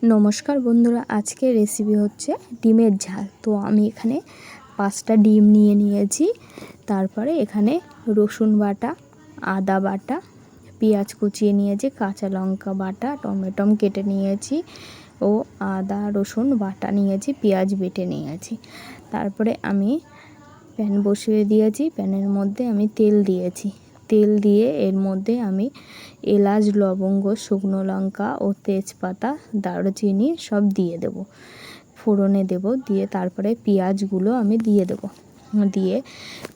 নমস্কার বন্ধুরা, আজকে রেসিপি হচ্ছে ডিমের ঝাল। তো আমি এখানে 5টা ডিম নিয়ে নিয়েছি। তারপরে এখানে রসুন বাটা, আদা বাটা, পেঁয়াজ কুচিয়ে নিয়েছি, কাঁচা লঙ্কা বাটা, টমেটো কেটে নিয়েছি ও আদা রসুন বাটা নিয়েছি, পেঁয়াজ বেটে নিয়েছি। তারপরে আমি প্যান বসিয়ে দিয়েছি। প্যানের মধ্যে আমি তেল দিয়েছি। তেল দিয়ে এর মধ্যে আমি এলাচ, লবঙ্গ, শুকনো লঙ্কা ও তেজপাতা, দারুচিনি সব দিয়ে দেব, ফোড়নে দেব। দিয়ে তারপরে পেঁয়াজগুলো আমি দিয়ে দেব। দিয়ে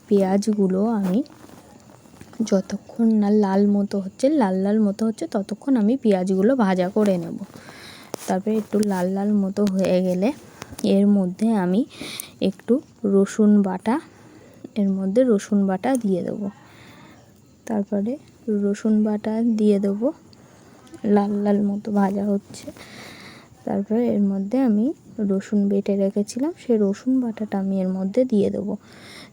পেঁয়াজগুলো আমি যতক্ষণ না লাল মতো হচ্ছে ততক্ষণ আমি পেঁয়াজগুলো ভাজা করে নেব। তারপরে একটু লাল মতো হয়ে গেলে এর মধ্যে আমি একটু রসুন বাটা দিয়ে দেবো। তারপরে রসুন বাটা দিয়ে দেবো, লাল মতো ভাজা হচ্ছে। তারপরে এর মধ্যে আমি রসুন বেটে রেখেছিলাম, সেই রসুন বাটাটা আমি এর মধ্যে দিয়ে দেবো।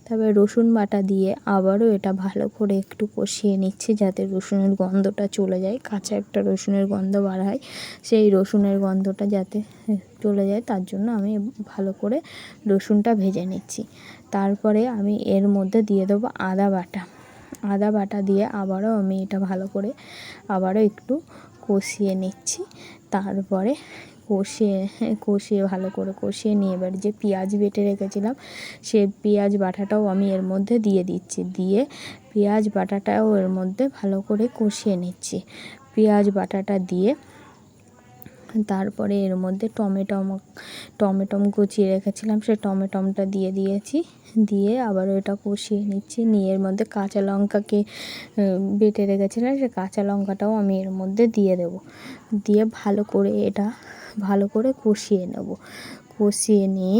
তারপরে রসুন বাটা দিয়ে আবারও এটা ভালো করে একটু কষিয়ে নিচ্ছি, যাতে রসুনের গন্ধটা চলে যায়। কাঁচা একটা রসুনের গন্ধ বার হয়, সেই রসুনের গন্ধটা যাতে চলে যায় তার জন্য আমি ভালো করে রসুনটা ভেজে নিচ্ছি। তারপরে আমি এর মধ্যে দিয়ে দেবো আদা বাটা দিয়ে আবারও আমি এটা ভালো করে আবারও একটু কষিয়ে নিচ্ছি। তারপরে ভালো করে কষিয়ে নিয়ে এবার যে পেঁয়াজ বেটে রেখেছিলাম সেই পেঁয়াজ বাটাটাও আমি এর মধ্যে দিয়ে দিচ্ছি। দিয়ে পেঁয়াজ বাটাটাও এর মধ্যে ভালো করে কষিয়ে নিচ্ছি। পেঁয়াজ বাটাটা দিয়ে তারপরে এর মধ্যে টমেটো কুচিয়ে রেখেছিলাম, সেই টমেটোটা দিয়ে দিয়েছি। দিয়ে আবারও এটা কষিয়ে নিচ্ছি। নিয়ে এর মধ্যে কাঁচা লঙ্কাকে বেটে রেখেছিলাম, সেই কাঁচা লঙ্কাটাও আমি এর মধ্যে দিয়ে দেব। দিয়ে ভালো করে কষিয়ে নেব। কষিয়ে নিয়ে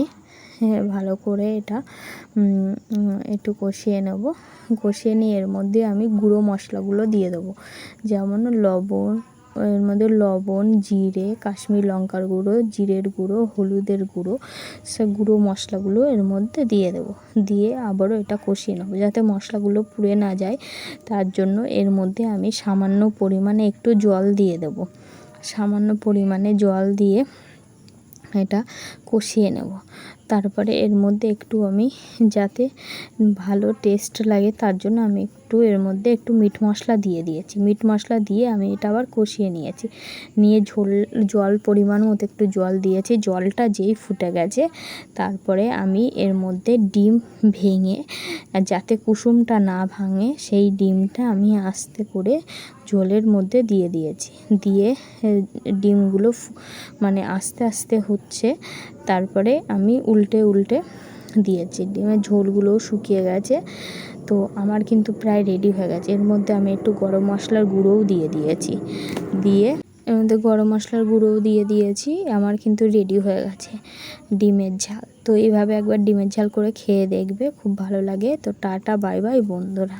ভালো করে এটা একটু কষিয়ে নেব। কষিয়ে নিয়ে এর মধ্যে আমি গুঁড়ো মশলাগুলো দিয়ে দেবো, যেমন এর মধ্যে লবণ, জিরে, কাশ্মীর লঙ্কার গুঁড়ো, জিরের গুঁড়ো, হলুদের গুঁড়ো, সে গুঁড়ো মশলাগুলো এর মধ্যে দিয়ে দেবো। দিয়ে আবারও এটা কষিয়ে নেবো, যাতে মশলাগুলো পুড়ে না যায়। তার জন্য এর মধ্যে আমি সামান্য পরিমাণে একটু জল দিয়ে দেব। সামান্য পরিমাণে জল দিয়ে এটা কষিয়ে নেব। তারপরে এর মধ্যে একটু আমি, যাতে ভালো টেস্ট লাগে তার জন্য আমি এর মধ্যে একটু মিট মশলা দিয়ে দিয়েছি। মিট মশলা দিয়ে আমি এটা আবার কষিয়ে নিয়েছি। নিয়ে জল পরিমাণ মতো একটু জল দিয়েছি। জলটা যেই ফুটে গেছে তারপরে আমি এর মধ্যে ডিম ভেঙে, যাতে কুসুমটা না ভাঙে, সেই ডিমটা আমি আস্তে করে ঝোলের মধ্যে দিয়ে দিয়েছি। দিয়ে ডিমগুলো মানে আস্তে আস্তে হচ্ছে। তারপরে আমি উল্টে দিয়েছি। ডিমের ঝোলগুলোও শুকিয়ে গেছে। তো আমার কিন্তু প্রায় রেডি হয়ে গেছে। এর মধ্যে আমি একটু গরম মশলার গুঁড়োও দিয়ে দিয়েছি। এর মধ্যে গরম মশলার গুঁড়োও দিয়ে দিয়েছি। আমার কিন্তু রেডি হয়ে গেছে ডিমের ঝাল। তো এইভাবে একবার ডিমের ঝাল করে খেয়ে দেখবে, খুব ভালো লাগে। তো টাটা, বাই বাই বন্ধুরা।